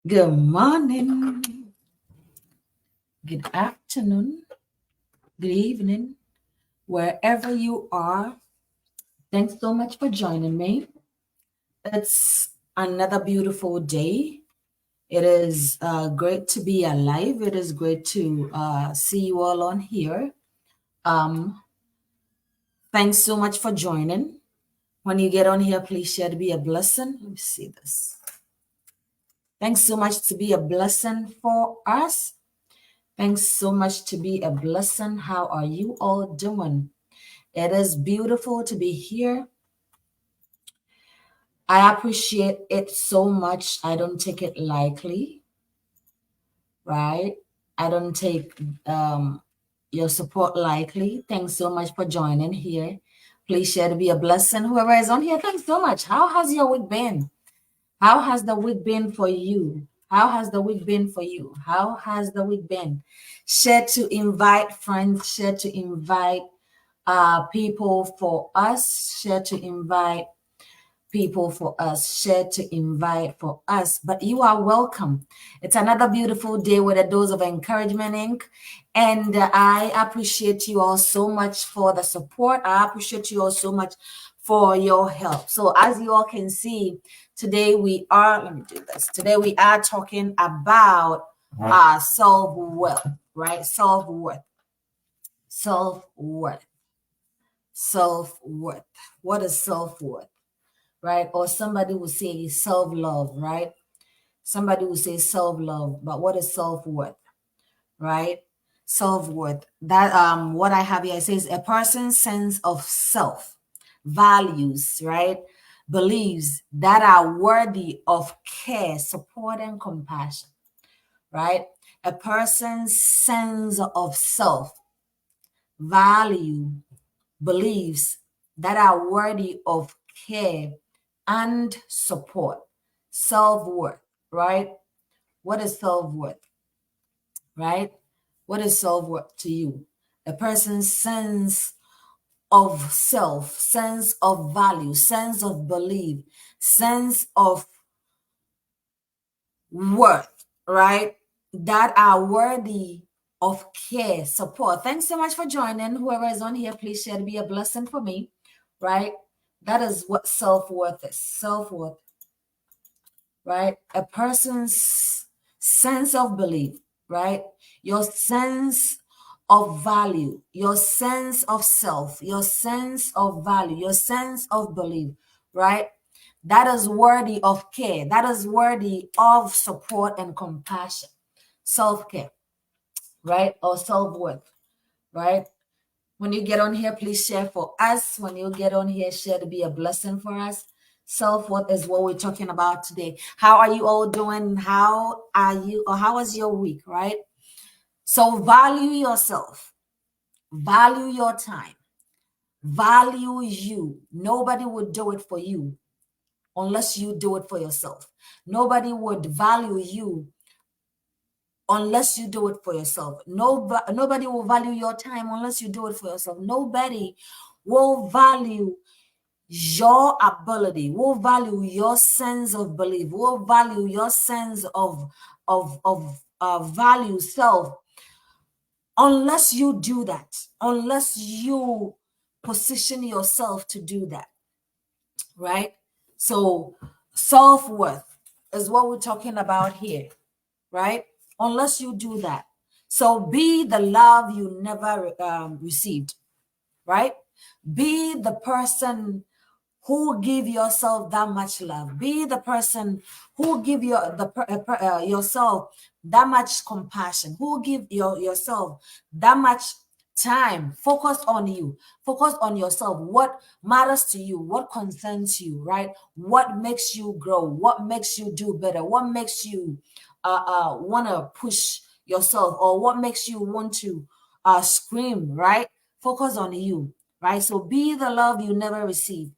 Good morning, good afternoon, good evening, wherever you are. Thanks so much for joining me. It's another beautiful day. It is great to be alive. It is great to see you all on here. Um, Thanks so much for joining. When you get on here, please share to be a blessing. Let me see this. Thanks so much to be a blessing for us. Thanks so much to be a blessing. How are you all doing? It is beautiful to be here. I appreciate it so much. I don't take it lightly, right? I don't take your support lightly. Thanks so much for joining here. Please share to be a blessing. Whoever is on here, thanks so much. How has your week been? How has the week been for you? How has the week been for you? How has the week been? Share to invite friends, share to invite people for us, share to invite people for us, share to invite for us. But you are welcome. It's another beautiful day with a dose of encouragement, Inc. And I appreciate you all so much for the support. I appreciate you all so much for your help. So as you all can see, today we are, let me do this. Today we are talking about self-worth, right? Self-worth. Self-worth. Self-worth. What is self-worth? Right? Or somebody will say self-love, right? Somebody will say self-love, but what is self-worth, right? Self-worth. That what I have here, it says a person's sense of self, values, right? Beliefs that are worthy of care, support, and compassion, right? A person's sense of self, value, beliefs that are worthy of care and support. Self-worth, right? What is self-worth, right? What is self-worth to you? A person's sense of self, sense of value, sense of belief, sense of worth, right? That are worthy of care, support. Thanks so much for joining. Whoever is on here, please share to be a blessing for me, right? That is what self-worth is. Self-worth, right? A person's sense of belief, right? Your sense of value, your sense of self, your sense of value, your sense of belief, right? That is worthy of care. That is worthy of support and compassion. Self-care, right? Or self-worth, right? When you get on here, please share for us. When you get on here, share to be a blessing for us. Self-worth is what we're talking about today. How are you all doing? How are you, or how was your week, right? So value yourself, value your time, value you. Nobody would do it for you unless you do it for yourself. Nobody would value you unless you do it for yourself. Nobody will value your time unless you do it for yourself. Nobody will value your ability, will value your sense of belief, will value your sense of value self unless you do that, unless you position yourself to do that, right? So self-worth is what we're talking about here, right? Unless you do that. So be the love you never received, right? Be the person who give yourself that much love. Be the person who give yourself that much compassion, who give yourself that much time. Focus on you. Focus on yourself. What matters to you? What concerns you, right? What makes you grow? What makes you do better? What makes you want to push yourself, or what makes you want to scream, right? Focus on you, right? So be the love you never received.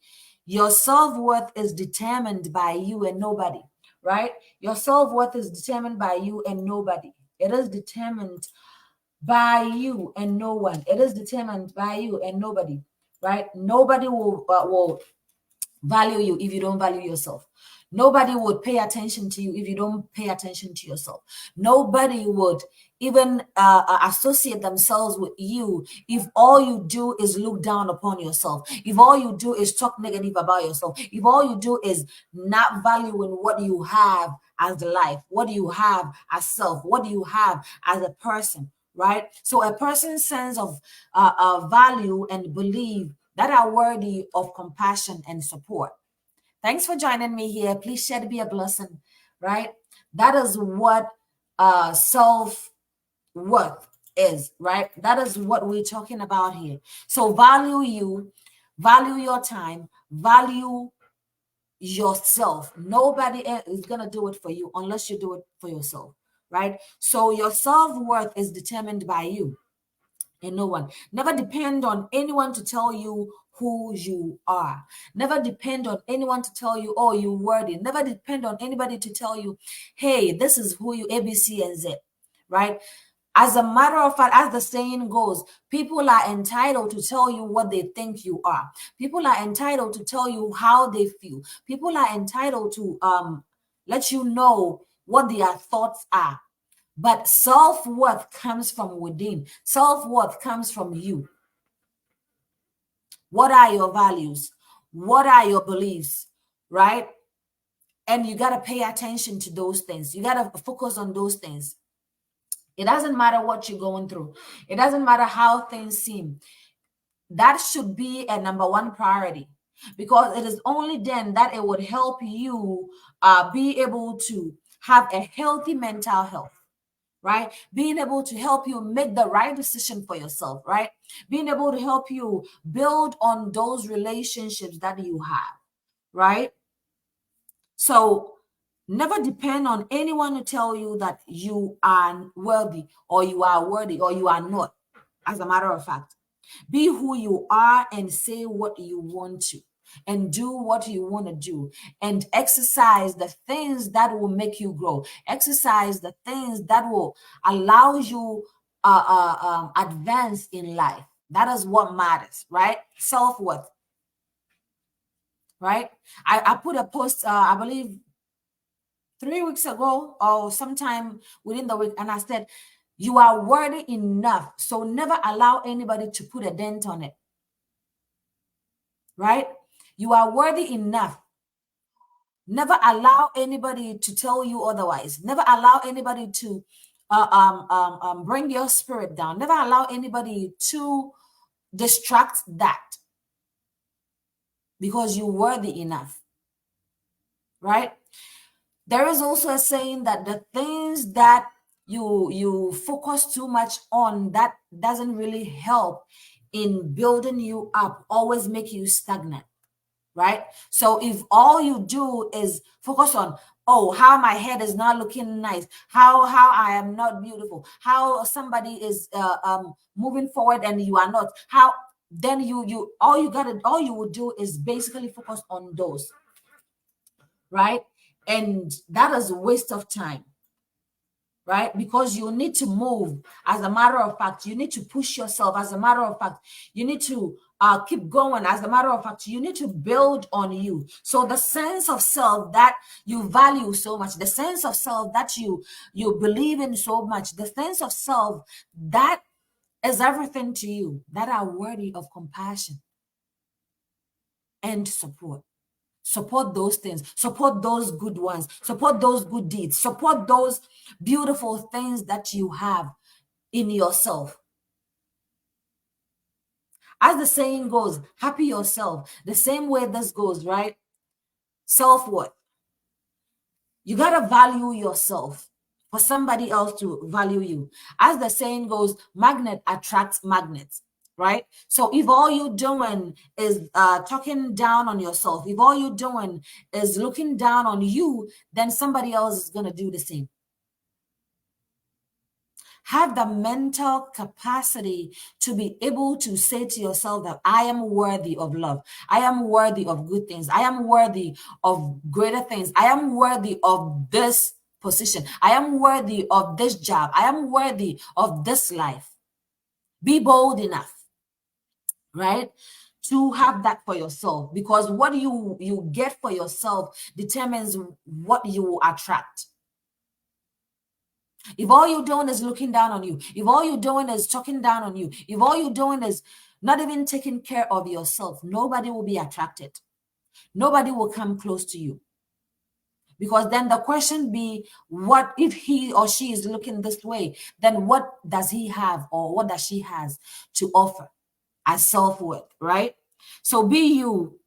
Your self-worth is determined by you and nobody, right? Your self-worth is determined by you and nobody. It is determined by you and no one. It is determined by you and nobody, right? Nobody will value you if you don't value yourself. Nobody would pay attention to you if you don't pay attention to yourself. Nobody would even associate themselves with you if all you do is look down upon yourself, if all you do is talk negative about yourself, if all you do is not valuing what you have as life, what do you have as self, what do you have as a person, right? So a person's sense of value and belief that are worthy of compassion and support. Thanks for joining me here. Please share to be a blessing, right? That is what self worth is, right? That is what we're talking about here. So value you, value your time, value yourself. Nobody else is going to do it for you unless you do it for yourself, right? So your self worth is determined by you and no one. Never depend on anyone to tell you who you are. Never depend on anyone to tell you, oh, you're worthy. Never depend on anybody to tell you, hey, this is who you A, B, C, and Z, right? As a matter of fact, as the saying goes, people are entitled to tell you what they think you are. People are entitled to tell you how they feel. People are entitled to let you know what their thoughts are. But self-worth comes from within. Self-worth comes from you. What are your values? What are your beliefs? Right? And you got to pay attention to those things. You got to focus on those things. It doesn't matter what you're going through. It doesn't matter how things seem. That should be a number one priority, because it is only then that it would help you be able to have a healthy mental health, right? Being able to help you make the right decision for yourself, right? Being able to help you build on those relationships that you have, right? So never depend on anyone to tell you that you are worthy or you are worthy or you are not. As a matter of fact, be who you are and say what you want to and do what you want to do and exercise the things that will make you grow. Exercise the things that will allow you advance in life. That is what matters, right? Self-worth, right? I put a post, I believe 3 weeks ago or sometime within the week, and I said, you are worthy enough. So never allow anybody to put a dent on it. Right? You are worthy enough. Never allow anybody to tell you otherwise. Never allow anybody to bring your spirit down. Never allow anybody to distract that, because you're worthy enough. Right? There is also a saying that the things that you focus too much on, that doesn't really help in building you up, always make you stagnant, right? So if all you do is focus on, oh, how my head is not looking nice, how I am not beautiful, how somebody is moving forward and you are not, how, then you all you would do is basically focus on those, right? And that is a waste of time, right? Because you need to move. As a matter of fact, you need to push yourself. As a matter of fact, you need to keep going. As a matter of fact, you need to build on you. So the sense of self that you value so much, the sense of self that you believe in so much, the sense of self that is everything to you, that are worthy of compassion and support. Support those things, support those good ones, support those good deeds, support those beautiful things that you have in yourself. As the saying goes, happy yourself. The same way this goes, right? Self-worth. You got to value yourself for somebody else to value you. As the saying goes, magnet attracts magnets, right? So if all you're doing is talking down on yourself, if all you're doing is looking down on you, then somebody else is going to do the same. Have the mental capacity to be able to say to yourself that I am worthy of love. I am worthy of good things. I am worthy of greater things. I am worthy of this position. I am worthy of this job. I am worthy of this life. Be bold enough, right? to have that for yourself, because what you get for yourself determines what you attract. If all you're doing is looking down on you, if all you're doing is talking down on you, if all you're doing is not even taking care of yourself, nobody will be attracted. Nobody will come close to you. Because then the question be, what if he or she is looking this way? Then what does he have or what does she has to offer as self-worth, right? So be you.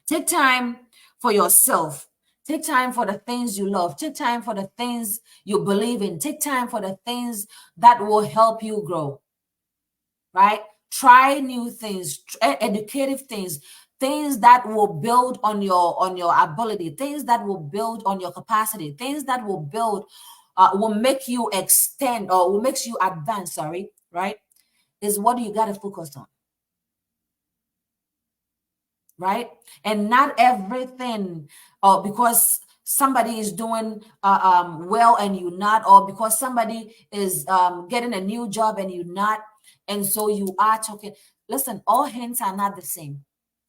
Take time for yourself. Take time for the things you love. Take time for the things you believe in. Take time for the things that will help you grow, right? Try new things, educative things, things that will build on your ability, things that will build on your capacity, things that will build, will make you extend or will make you advance, sorry, right? Is what you got to focus on, right? And not everything, or because somebody is doing well and you're not, or because somebody is getting a new job and you're not, and so you are talking. Listen, all hands are not the same,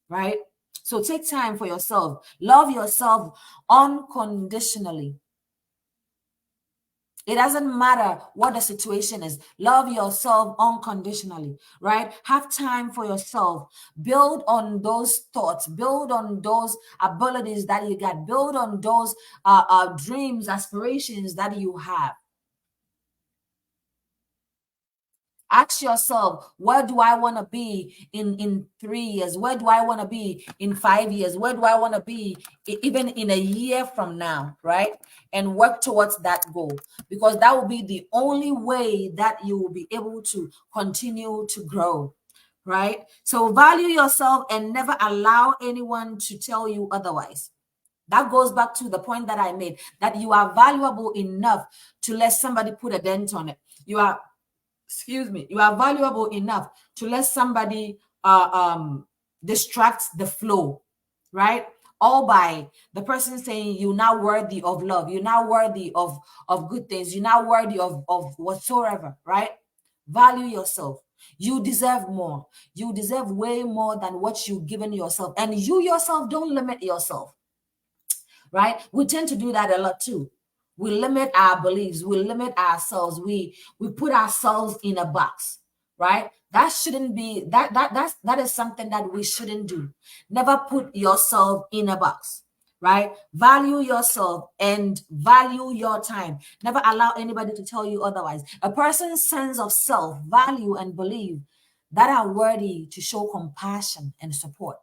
right? So take time for yourself. Love yourself unconditionally. It doesn't matter what the situation is. Love yourself unconditionally, right? Have time for yourself. Build on those thoughts. Build on those abilities that you got. Build on those dreams, aspirations that you have. Ask yourself, where do I want to be in 3 years? Where do I want to be in 5 years? Where do I want to be even in a year from now, right? And work towards that goal, because that will be the only way that you will be able to continue to grow, right? So value yourself and never allow anyone to tell you otherwise. That goes back to the point that I made, that you are valuable enough to let somebody put a dent on it. You are, excuse me, you are valuable enough to let somebody distract the flow, right? All by the person saying you're not worthy of love, you're not worthy of good things, you're not worthy of whatsoever, right? Value yourself. You deserve more. You deserve way more than what you've given yourself, and you yourself don't limit yourself, right? We tend to do that a lot too. We limit our beliefs, we limit ourselves, we put ourselves in a box, right? That shouldn't be, that is something that we shouldn't do. Never put yourself in a box, right? Value yourself and value your time. Never allow anybody to tell you otherwise. A person's sense of self, value, and belief that are worthy to show compassion and support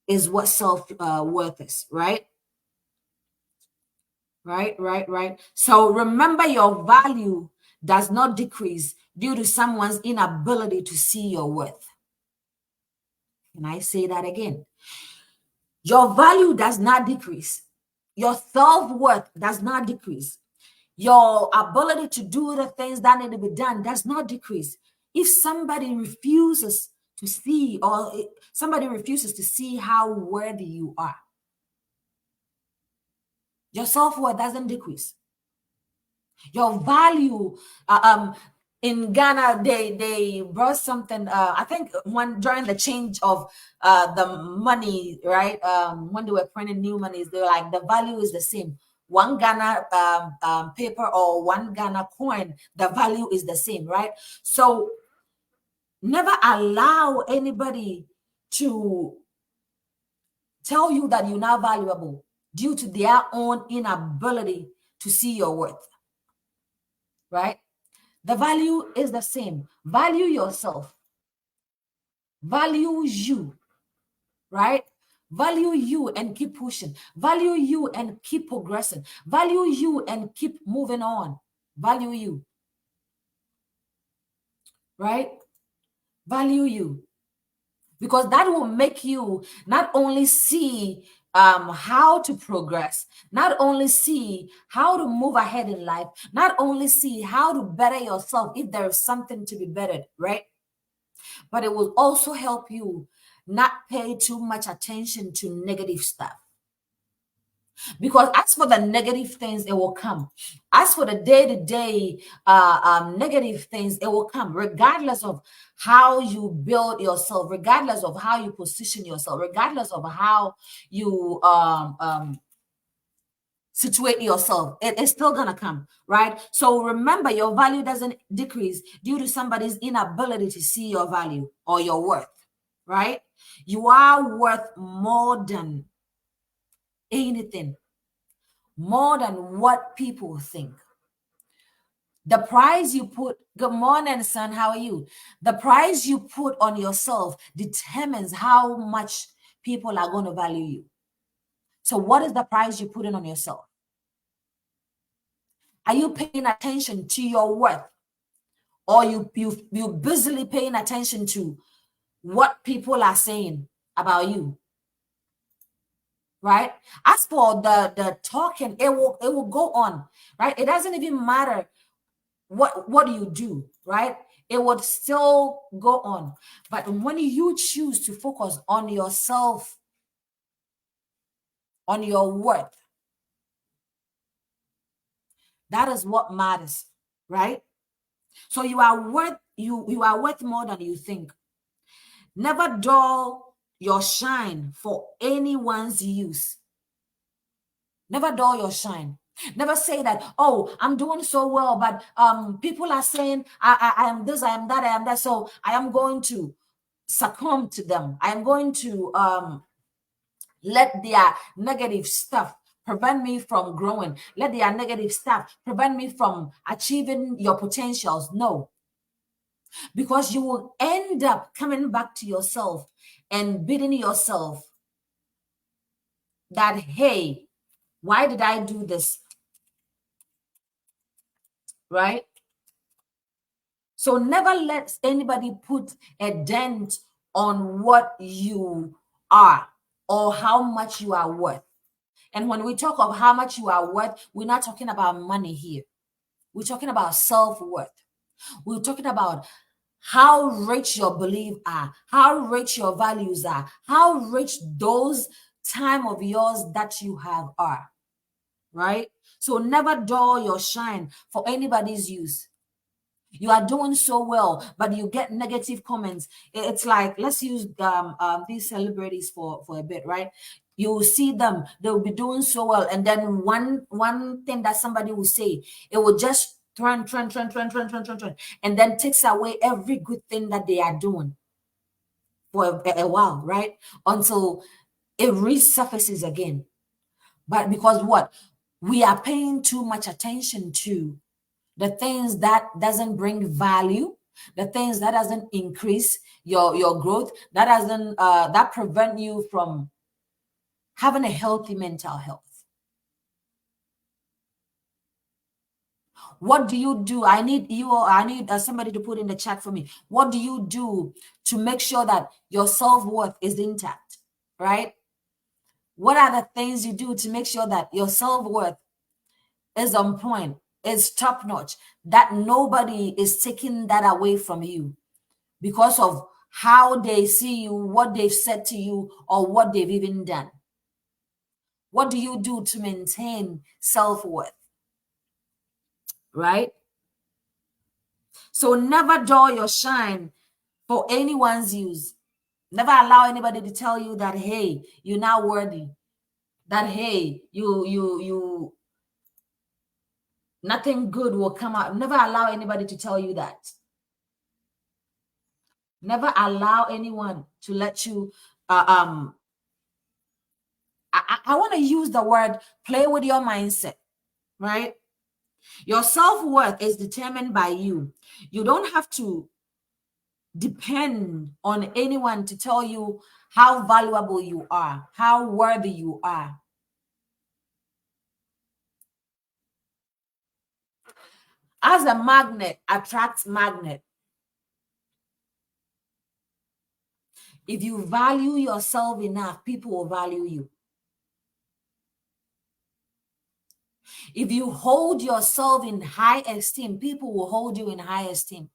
is what self worth is, right? Right. So remember, your value does not decrease due to someone's inability to see your worth. Can I say that again? Your value does not decrease. Your self-worth does not decrease. Your ability to do the things that need to be done does not decrease. If somebody refuses to see, or somebody refuses to see how worthy you are, your self-worth doesn't decrease. Your value, in Ghana, they brought something. I think when during the change of the money, right? When they were printing new monies, they were like, the value is the same. One Ghana paper or one Ghana coin, the value is the same, right? So never allow anybody to tell you that you're not valuable due to their own inability to see your worth, right? The value is the same. Value yourself. Value you, right? Value you and keep pushing. Value you and keep progressing. Value you and keep moving on. Value you, right? Value you. Because that will make you not only see how to progress, not only see how to move ahead in life, not only see how to better yourself if there is something to be bettered, right? But it will also help you not pay too much attention to negative stuff. Because as for the negative things, it will come. As for the day-to-day negative things, it will come, regardless of how you build yourself, regardless of how you position yourself, regardless of how you situate yourself. It's still gonna come, right? So remember, your value doesn't decrease due to somebody's inability to see your value or your worth, right? You are worth more than anything, more than what people think. The price you put, good morning, son, how are you? The price you put on yourself determines how much people are going to value you. So, what is the price you're putting on yourself? Are you paying attention to your worth, or you busily paying attention to what people are saying about you? Right? As for the talking, it will go on, right? It doesn't even matter what do you do, right? It would still go on. But when you choose to focus on yourself, on your worth, that is what matters, right? So you are worth more than you think. Never dull your shine for anyone's use. Never dull your shine. Never say that, oh, I'm doing so well, but people are saying I am this, I am that, I am that. So I am going to succumb to them. I am going to let their negative stuff prevent me from growing. Let their negative stuff prevent me from achieving your potentials. No, because you will end up coming back to yourself and beating yourself that, hey, why did I do this? Right? So never let anybody put a dent on what you are or how much you are worth. And when we talk of how much you are worth, we're not talking about money here. We're talking about self-worth. We're talking about how rich your beliefs are, how rich your values are, how rich those time of yours that you have are, right? So never dull your shine for anybody's use. You are doing so well, but you get negative comments. It's like, let's use these celebrities for a bit, right? You will see them, they'll be doing so well, and then one thing that somebody will say, it will just trend, and then takes away every good thing that they are doing for a while, right? Until it resurfaces again. But because what? We are paying too much attention to the things that doesn't bring value, the things that doesn't increase your growth, that doesn't that prevent you from having a healthy mental health. What do you do? I need you, or I need somebody to put in the chat for me. What do you do to make sure that your self-worth is intact, right? What are the things you do to make sure that your self-worth is on point, is top notch, that nobody is taking that away from you because of how they see you, what they've said to you, or what they've even done? What do you do to maintain self-worth, right? So never dull your shine for anyone's use. Never allow anybody to tell you that, hey, you're not worthy. That, hey, you nothing good will come out. Never allow anybody to tell you that. Never allow anyone to let you I want to use the word play with your mindset, right? Your self-worth is determined by you. You don't have to depend on anyone to tell you how valuable you are, how worthy you are. As a magnet attracts magnet, if you value yourself enough, people will value you. If you hold yourself in high esteem, people will hold you in high esteem.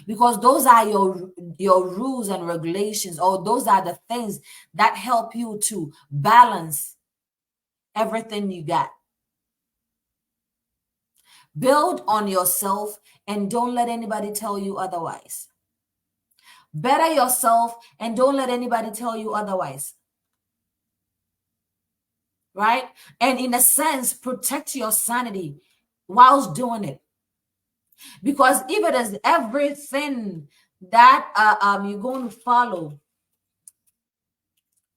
Because those are your rules and regulations, or those are the things that help you to balance everything you got. Build on yourself and don't let anybody tell you otherwise. Better yourself and don't let anybody tell you otherwise. Right? And in a sense, protect your sanity whilst doing it. Because if it is everything that you're going to follow,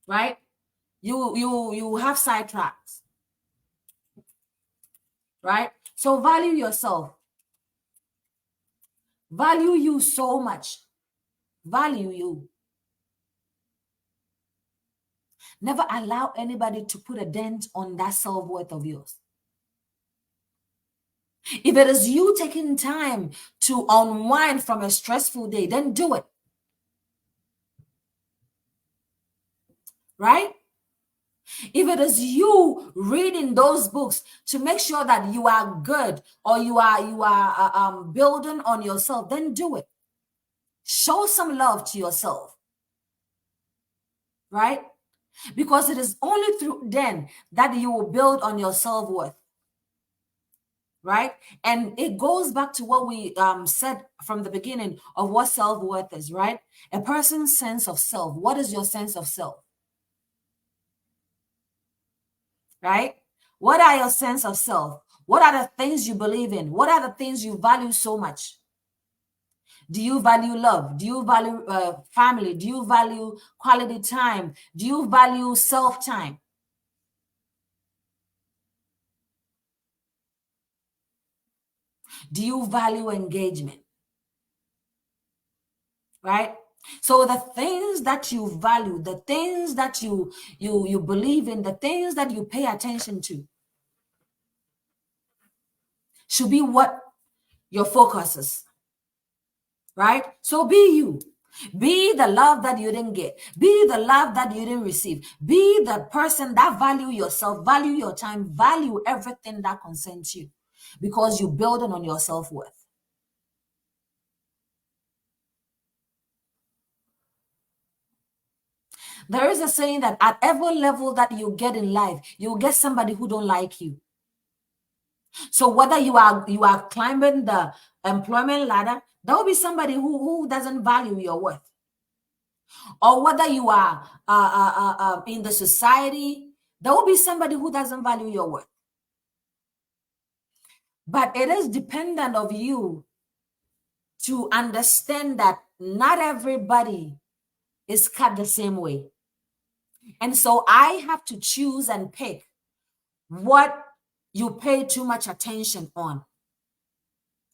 right? You have sidetracks, right? So value yourself. Value you so much. Value you. Never allow anybody to put a dent on that self-worth of yours. If it is you taking time to unwind from a stressful day, then do it. Right? If it is you reading those books to make sure that you are good or you are building on yourself, then do it. Show some love to yourself. Right? Because it is only through then that you will build on your self-worth. Right? And it goes back to what we said from the beginning of what self-worth is, right? A person's sense of self. What is your sense of self? Right? What are your sense of self? What are the things you believe in? What are the things you value so much? Do you value love? Do you value family? Do you value quality time? Do you value self-time? Do you value engagement? Right? So the things that you value, the things that you believe in, the things that you pay attention to should be what your focus is. Right? So be you. Be the love that you didn't get. Be the love that you didn't receive. Be the person that value yourself, value your time, value everything that concerns you, because you're building on your self-worth. There is a saying that at every level that you get in life, you'll get somebody who don't like you. So whether you are climbing the employment ladder, there will be somebody who doesn't value your worth. Or whether you are in the society, there will be somebody who doesn't value your worth. But it is dependent of you to understand that not everybody is cut the same way. And so I have to choose and pick what you pay too much attention on.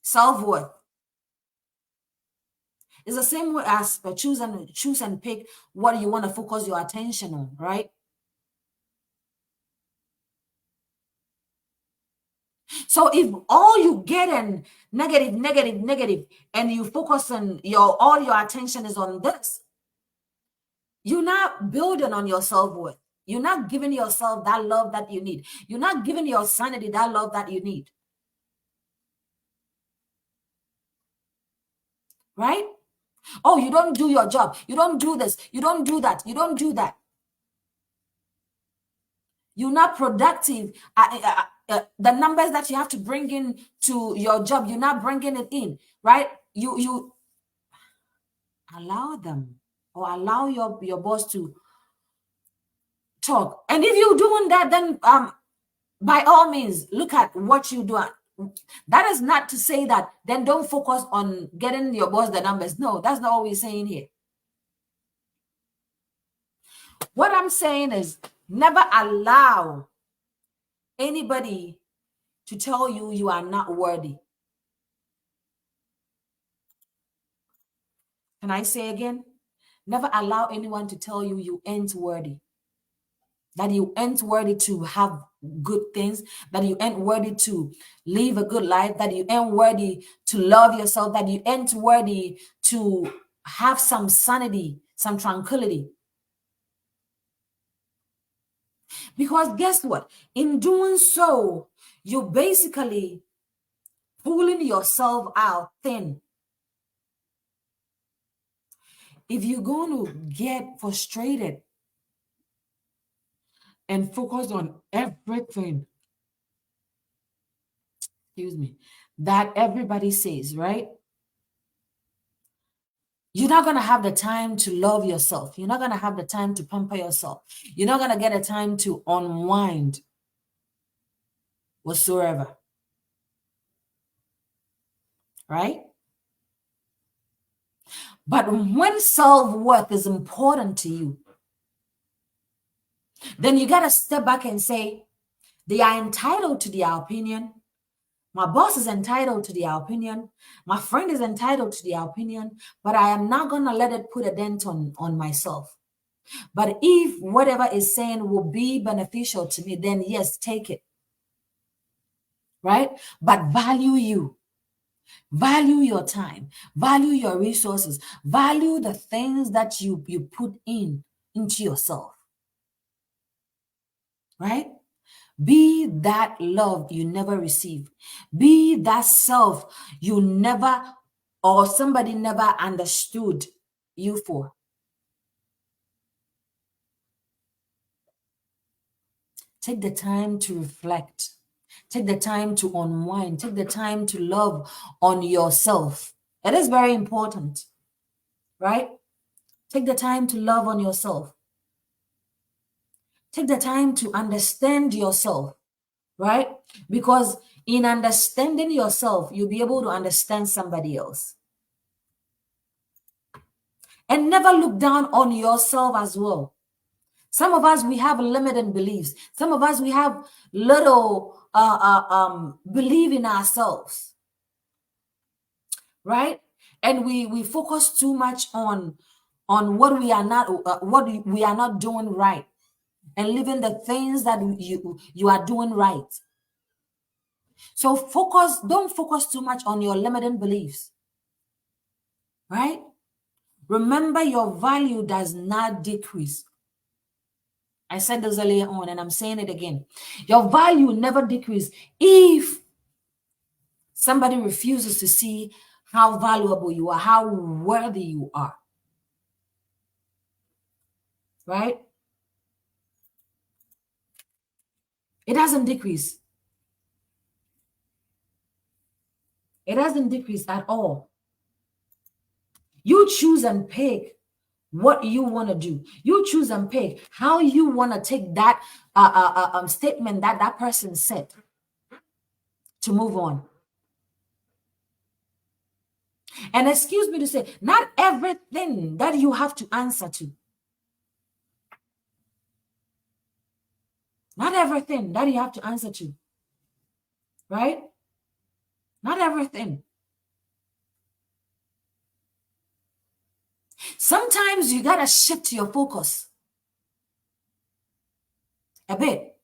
Self-worth is the same way as choose and pick what you want to focus your attention on, right? So if all you get in negative, and you focus on all your attention is on this, you're not building on your self-worth. You're not giving yourself that love that you need. You're not giving your sanity that love that you need. Right? Oh, you don't do your job. You don't do this. You don't do that. You don't do that. You're not productive. The numbers that you have to bring in to your job, you're not bringing it in, right? You allow them, or allow your boss to talk. And if you're doing that, then by all means, look at what you do. That is not to say that then don't focus on getting your boss the numbers. No, that's not what we're saying here. What I'm saying is never allow anybody to tell you you are not worthy. Can I say again? Never allow anyone to tell you you ain't worthy. That you ain't worthy to have good things, that you ain't worthy to live a good life, that you ain't worthy to love yourself, that you ain't worthy to have some sanity, some tranquility. Because guess what? In doing so, you're basically pulling yourself out thin. If you're going to get frustrated and focus on everything, excuse me, that everybody says, right? You're not going to have the time to love yourself. You're not going to have the time to pamper yourself. You're not going to get a time to unwind whatsoever, right? But when self-worth is important to you, then you got to step back and say, they are entitled to their opinion. My boss is entitled to their opinion. My friend is entitled to their opinion, but I am not going to let it put a dent on myself. But if whatever is saying will be beneficial to me, then yes, take it. Right? But value you. Value your time. Value your resources. Value the things that you put into yourself. Right? Be that love you never received. Be that self you never, or somebody never understood you for. Take the time to reflect. Take the time to unwind. Take the time to love on yourself. It is very important, right? Take the time to love on yourself. Take the time to understand yourself, right? Because in understanding yourself, you'll be able to understand somebody else. And never look down on yourself as well. Some of us, we have limited beliefs. Some of us, we have little belief in ourselves, right? And we focus too much on what we are not doing right, and living the things that you are doing right. So don't focus too much on your limiting beliefs, right? Remember, your value does not decrease. I said this earlier on, and I'm saying it again. Your value never decreases if somebody refuses to see how valuable you are, how worthy you are. Right? It doesn't decrease. It doesn't decrease at all. You choose and pick what you want to do. You choose and pick how you want to take that statement that person said to move on. And excuse me to say, not everything that you have to answer to. Not everything that you have to answer to. Right? Not everything. Sometimes you got to shift your focus a bit.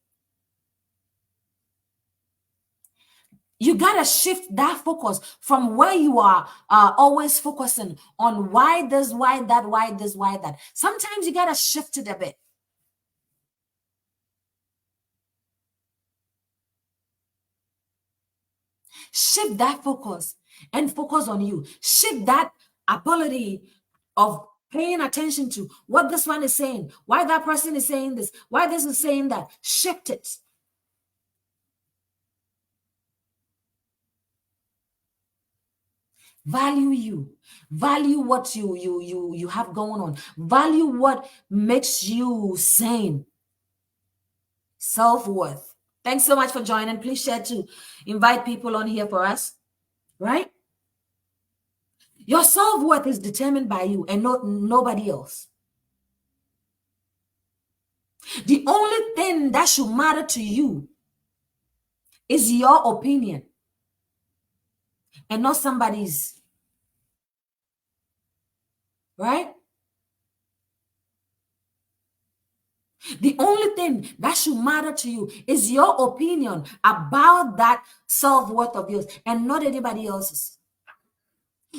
You got to shift that focus from where you are always focusing on why this, why that, why this, why that. Sometimes you got to shift it a bit. Shift that focus and focus on you. Shift that ability of paying attention to what this one is saying, why that person is saying this, why this is saying that. Shift it. Value you. Value what you have going on. Value what makes you sane. Self-worth. Thanks so much for joining. Please share to invite people on here for us. Right? Your self-worth is determined by you and nobody else. The only thing that should matter to you is your opinion and not somebody's. Right? The only thing that should matter to you is your opinion about that self-worth of yours and not anybody else's.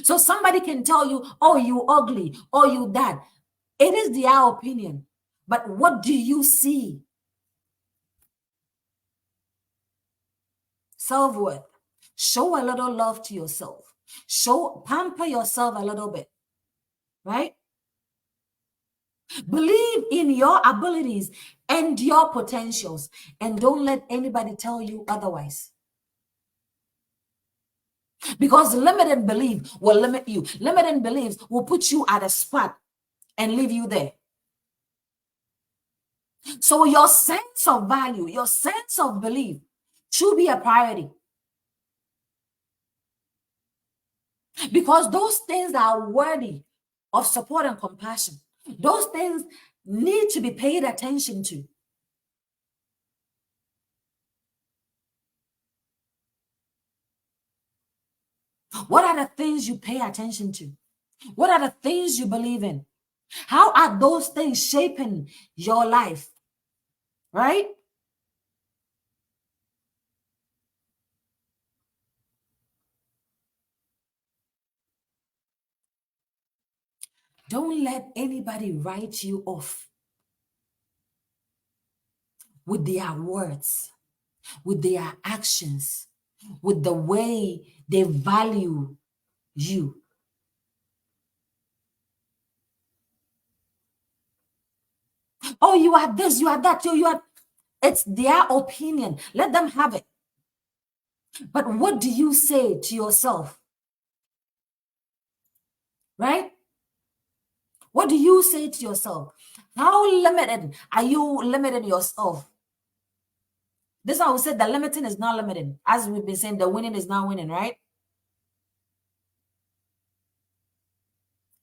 So somebody can tell you, oh, you ugly, or you that. It is their opinion. But what do you see? Self-worth. Show a little love to yourself. Pamper yourself a little bit. Right? Believe in your abilities and your potentials, and don't let anybody tell you otherwise. Because limited belief will limit you. Limited beliefs will put you at a spot and leave you there. So your sense of value, your sense of belief should be a priority. Because those things are worthy of support and compassion. Those things need to be paid attention to. What are the things you pay attention to? What are the things you believe in? How are those things shaping your life? Right? Don't let anybody write you off with their words, with their actions, with the way they value you. Oh, you are this, you are that, you are. It's their opinion. Let them have it. But what do you say to yourself? Right? What do you say to yourself? How limited are you limiting yourself? This one we said the limiting is not limiting. As we've been saying, the winning is not winning, right?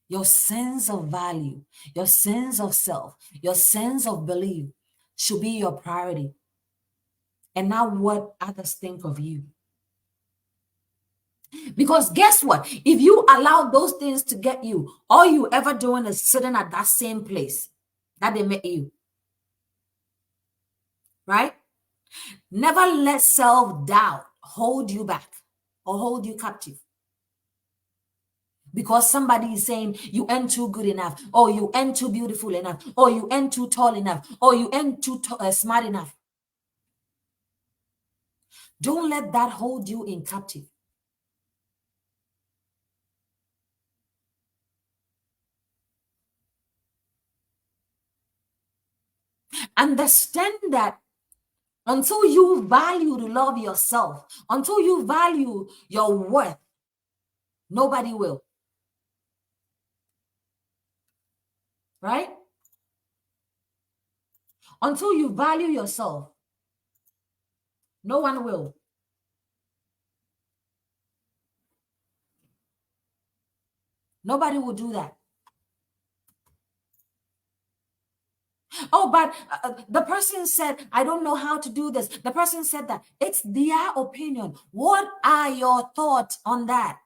Your sense of value, your sense of self, your sense of belief should be your priority. And not what others think of you. Because guess what? If you allow those things to get you, all you ever doing is sitting at that same place that they met you. Right? Never let self-doubt hold you back or hold you captive. Because somebody is saying you ain't too good enough, or you ain't too beautiful enough, or you ain't too tall enough, or you ain't too smart enough. Don't let that hold you in captive. Understand that until you value to love yourself, until you value your worth, nobody will. Right? Until you value yourself, no one will. Nobody will do that. Oh, but the person said, I don't know how to do this. The person said that. It's their opinion. What are your thoughts on that?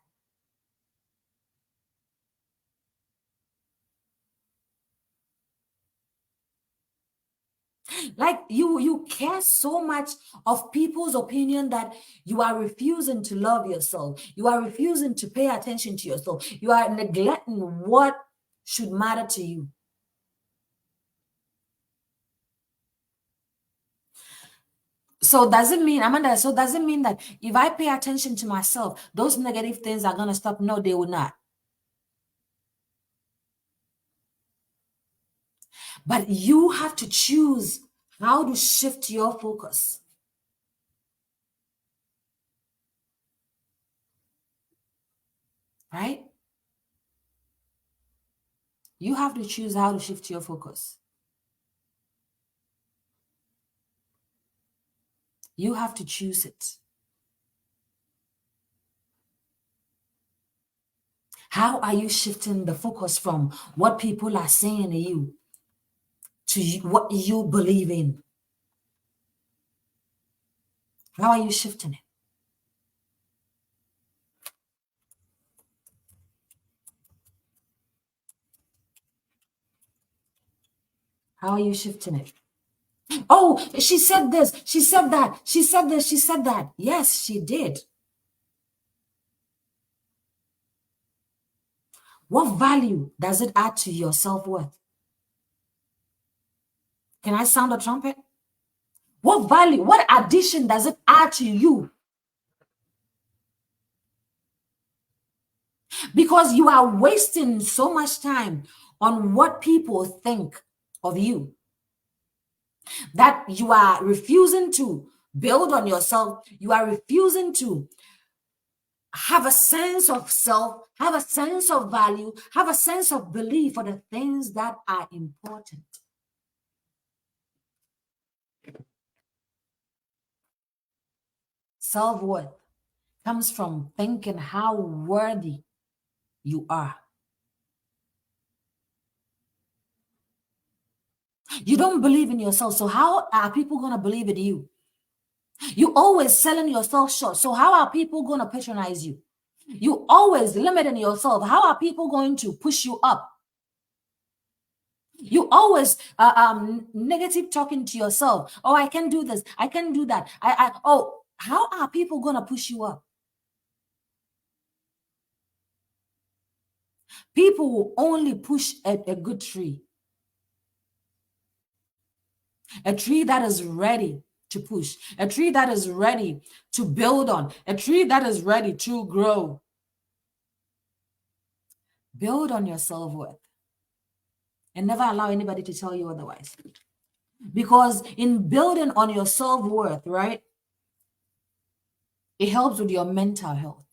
Like you care so much of people's opinion that you are refusing to love yourself. You are refusing to pay attention to yourself. You are neglecting what should matter to you. So does it mean, Amanda, so does it mean that if I pay attention to myself, those negative things are going to stop? No, they will not. But you have to choose how to shift your focus. Right? You have to choose how to shift your focus. You have to choose it. How are you shifting the focus from what people are saying to you to what you believe in? How are you shifting it? How are you shifting it? Oh, she said this, she said that, she said this, she said that. Yes, she did. What value does it add to your self-worth? Can I sound a trumpet? What value, what addition does it add to you? Because you are wasting so much time on what people think of you, that you are refusing to build on yourself, you are refusing to have a sense of self, have a sense of value, have a sense of belief for the things that are important. Self-worth comes from thinking how worthy you are. You don't believe in yourself, so how are people going to believe in you? You always selling yourself short, so how are people going to patronize you? You always limiting yourself, how are people going to push you up? You always negative talking to yourself. Oh, I can do this, I can do that. Oh, how are people going to push you up? People will only push a good tree, a tree that is ready to push, a tree that is ready to build on, a tree that is ready to grow. Build on your self-worth and never allow anybody to tell you otherwise. Because in building on your self-worth, right, it helps with your mental health,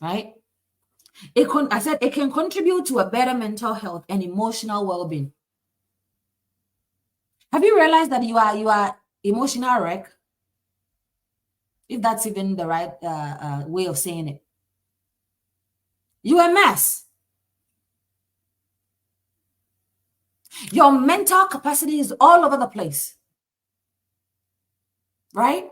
right? I said it can contribute to a better mental health and emotional well-being. Have you realized that you are emotional wreck? If that's even the right way of saying it. You're a mess. Your mental capacity is all over the place, right?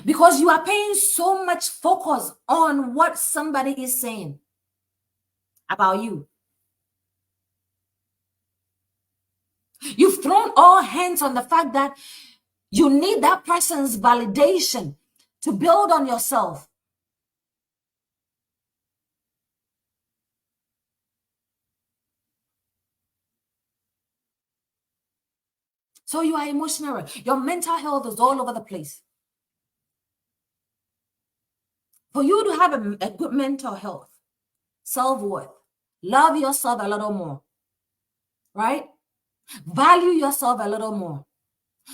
Because you are paying so much focus on what somebody is saying about you. You've thrown all hands on the fact that you need that person's validation to build on yourself. So you are emotional. Your mental health is all over the place. For you to have a good mental health, self-worth, love yourself a little more, right? Value yourself a little more.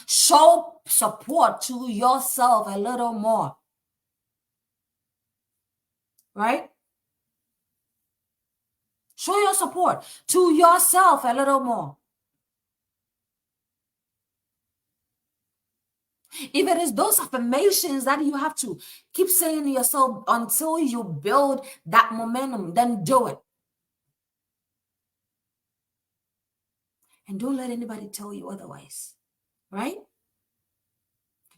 Show support to yourself a little more, right? Show your support to yourself a little more. If it is those affirmations that you have to keep saying to yourself until you build that momentum, then do it. And don't let anybody tell you otherwise, right?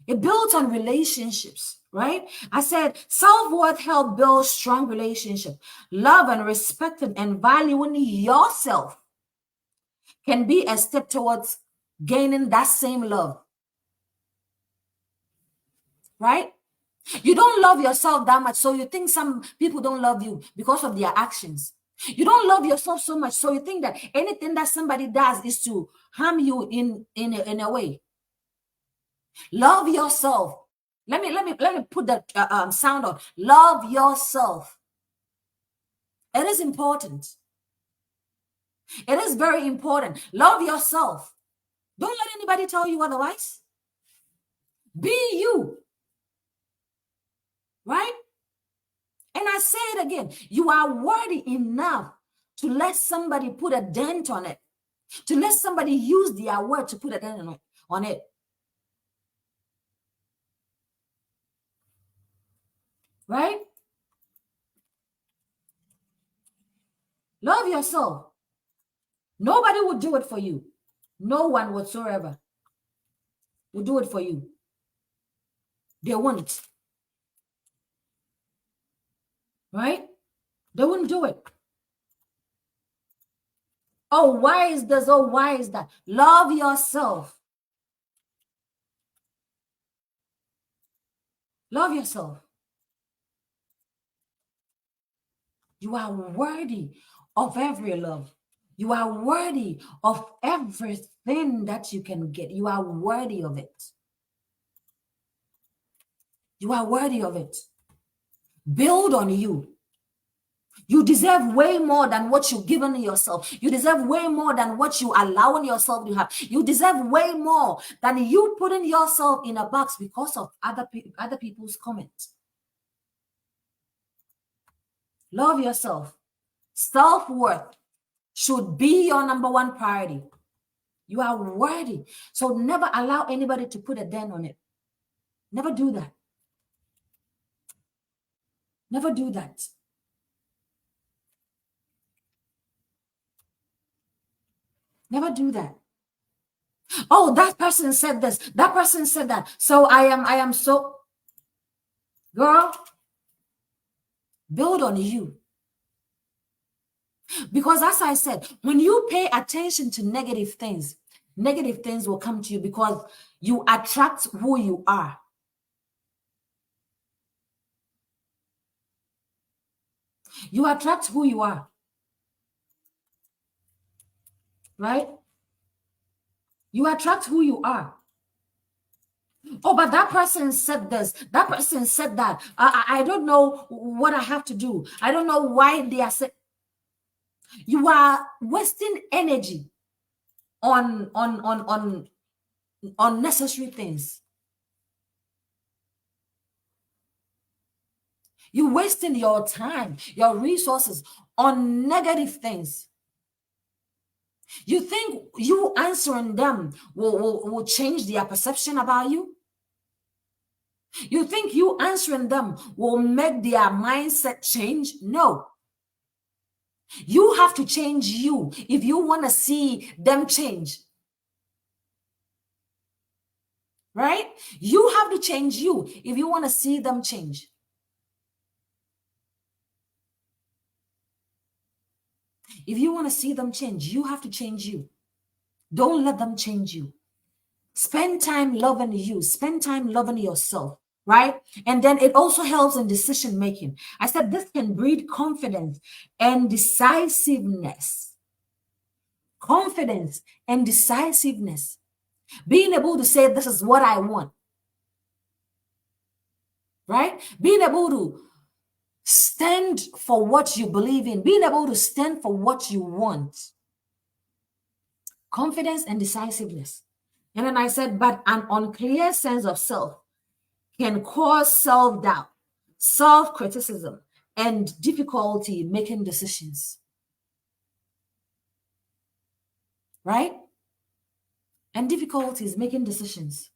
It builds on relationships, right? I said self-worth helps build strong relationships. Love and respect and valuing yourself can be a step towards gaining that same love, right? You don't love yourself that much, so you think some people don't love you because of their actions. You don't love yourself so much, so you think that anything that somebody does is to harm you in a way. Love yourself. Let me put that sound on. Love yourself. It is important. It is very important. Love yourself. Don't let anybody tell you otherwise. Be you. Right? And I say it again. You are worthy enough to let somebody put a dent on it. To let somebody use their word to put a dent on it. Right? Love yourself. Nobody will do it for you. No one whatsoever will do it for you. They won't. Right? They wouldn't do it. Oh, why is this? Oh, why is that? Love yourself. Love yourself. You are worthy of every love. You are worthy of everything that you can get. You are worthy of it. You are worthy of it. Build on you. You deserve way more than what you've given yourself. You deserve way more than what you allowing yourself to have. You deserve way more than you putting yourself in a box because of other people's comments. Love yourself. Self-worth should be your number one priority. You are worthy. So never allow anybody to put a dent on it. Never do that. Never do that. Never do that. Oh, that person said this. That person said that. So I am so, girl, build on you. Because as I said, when you pay attention to negative things will come to you because you attract who you are. You attract who you are. Right? You attract who you are. Oh, but that person said this. That person said that. I don't know what I have to do. I don't know why they are saying. You are wasting energy on unnecessary things. You're wasting your time, your resources on negative things. You think you answering them will change their perception about you? You think you answering them will make their mindset change? No. You have to change you if you want to see them change. Right? You have to change you if you want to see them change. If you want to see them change, you have to change you. Don't let them change you. Spend time loving you. Spend time loving yourself, right? And then it also helps in decision making. I said this can breed confidence and decisiveness. Confidence and decisiveness. Being able to say, this is what I want. Right? Being able to stand for what you believe in. Being able to stand for what you want. Confidence and decisiveness. And then I said, but an unclear sense of self can cause self-doubt, self-criticism, and difficulty making decisions. Right? And difficulties making decisions.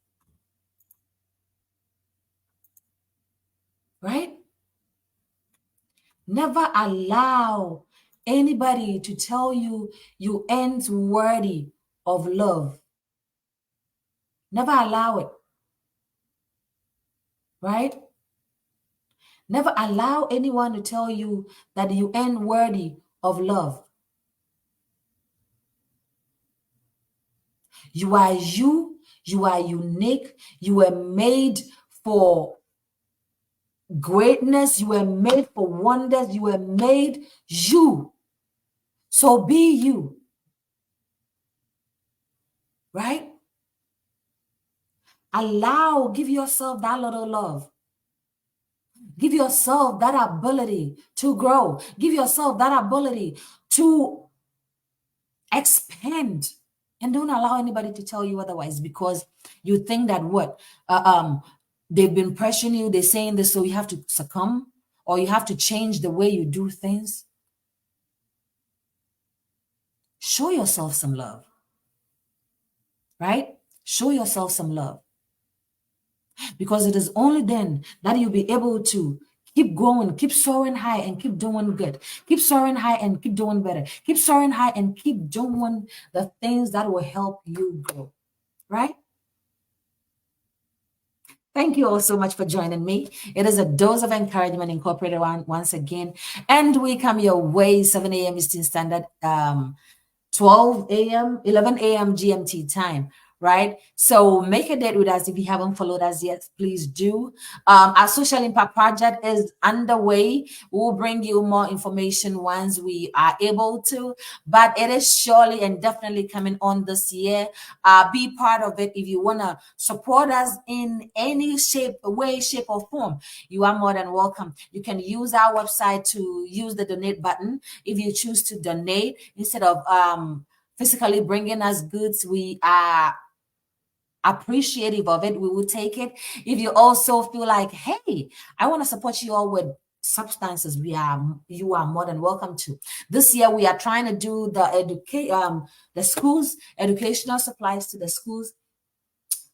Right? Never allow anybody to tell you you ain't worthy of love. Never allow it. Right? Never allow anyone to tell you that you ain't worthy of love. You are you. You are unique. You were made for greatness. You were made for wonders. You were made you. So be you. Right? Give yourself that little love. Give yourself that ability to grow. Give yourself that ability to expand. And don't allow anybody to tell you otherwise because you think that they've been pressuring you, they're saying this, so you have to succumb or you have to change the way you do things. Show yourself some love. Right? Show yourself some love. Because it is only then that you'll be able to keep going, keep soaring high and keep doing good. Keep soaring high and keep doing better. Keep soaring high and keep doing the things that will help you grow. Right? Thank you all so much for joining me. It is a dose of encouragement incorporated once again. And we come your way 7 a.m. Eastern Standard, 12 a.m., 11 a.m. GMT time. right? So make a date with us. If you haven't followed us yet, please do. Our social impact project is underway. We'll bring you more information once we are able to, but it is surely and definitely coming on this year. Be part of it. If you want to support us in any way, shape, or form, you are more than welcome. You can use our website to use the donate button. If you choose to donate instead of physically bringing us goods, we are appreciative of it. We will take it. If you also feel like, hey, I want to support you all with substances, you are more than welcome to. This year we are trying to do the schools, educational supplies to the schools,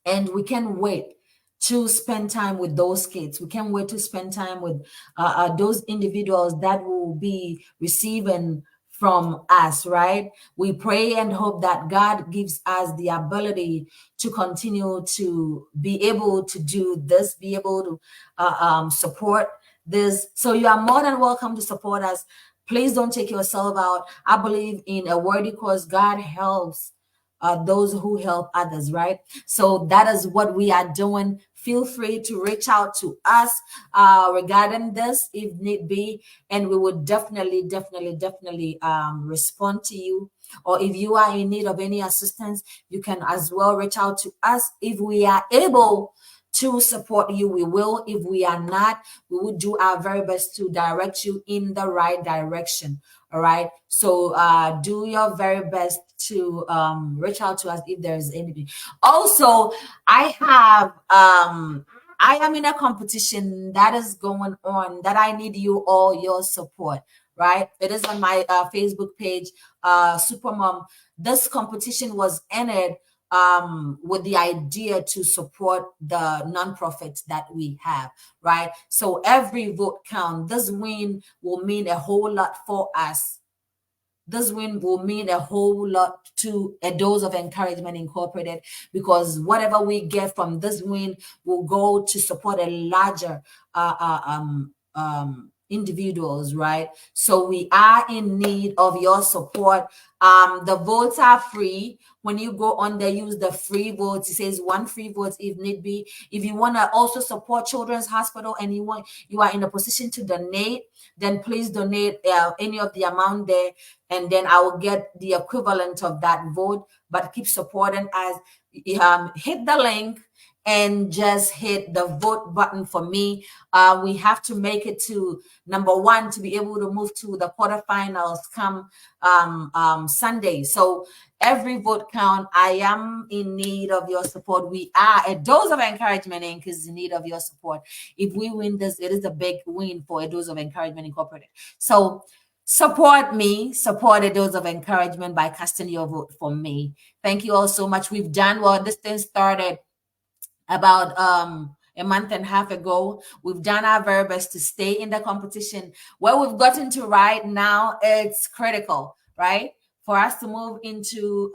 and we can't wait to spend time with those kids. We can't wait to spend time with those individuals that will be receiving from us, right? We pray and hope that God gives us the ability to continue to be able to do this, be able to support this. So you are more than welcome to support us. Please don't take yourself out. I believe in a worthy cause. God helps those who help others, right? So that is what we are doing. Feel free to reach out to us regarding this if need be, and we will definitely respond to you. Or if you are in need of any assistance, you can as well reach out to us. If we are able to support you, we will. If we are not, we will do our very best to direct you in the right direction. All right. So do your very best to reach out to us if there's anything. Also, I am in a competition that is going on that I need you all your support. Right. It is on my Facebook page, Supermom. This competition was entered with the idea to support the nonprofits that we have, right? So every vote count. This win will mean a whole lot for us. This win will mean a whole lot to A Dose of Encouragement Incorporated, because whatever we get from this win will go to support a larger individuals, right? So we are in need of your support. The votes are free. When you go on there, use the free votes. It says one free vote if need be. If you want to also support Children's Hospital and you are in a position to donate, then please donate any of the amount there, and then I will get the equivalent of that vote. But keep supporting us. Hit the link and just hit the vote button for me. We have to make it to number one to be able to move to the quarterfinals come Sunday. So every vote count. I am in need of your support. We are A Dose of Encouragement Inc. is in need of your support. If we win this, it is a big win for A Dose of Encouragement Incorporated. So support me, support A Dose of Encouragement by casting your vote for me. Thank you all so much. We've done well. This thing started about a month and a half ago. We've done our very best to stay in the competition. Where we've gotten to right now, it's critical, right? For us to move into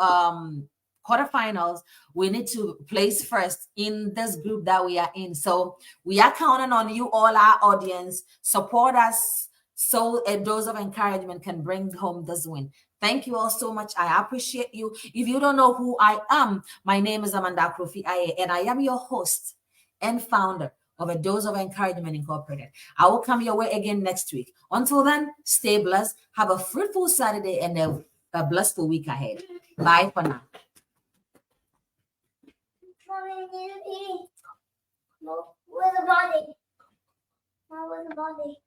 quarterfinals, we need to place first in this group that we are in. So we are counting on you all, our audience. Support us so A Dose of Encouragement can bring home this win. Thank you all so much. I appreciate you. If you don't know who I am, my name is Amanda Kofi Aye, and I am your host and founder of A Dose of Encouragement Incorporated. I will come your way again next week. Until then, stay blessed. Have a fruitful Saturday and a blissful week ahead. Bye for now. Where's the body? Where's the body?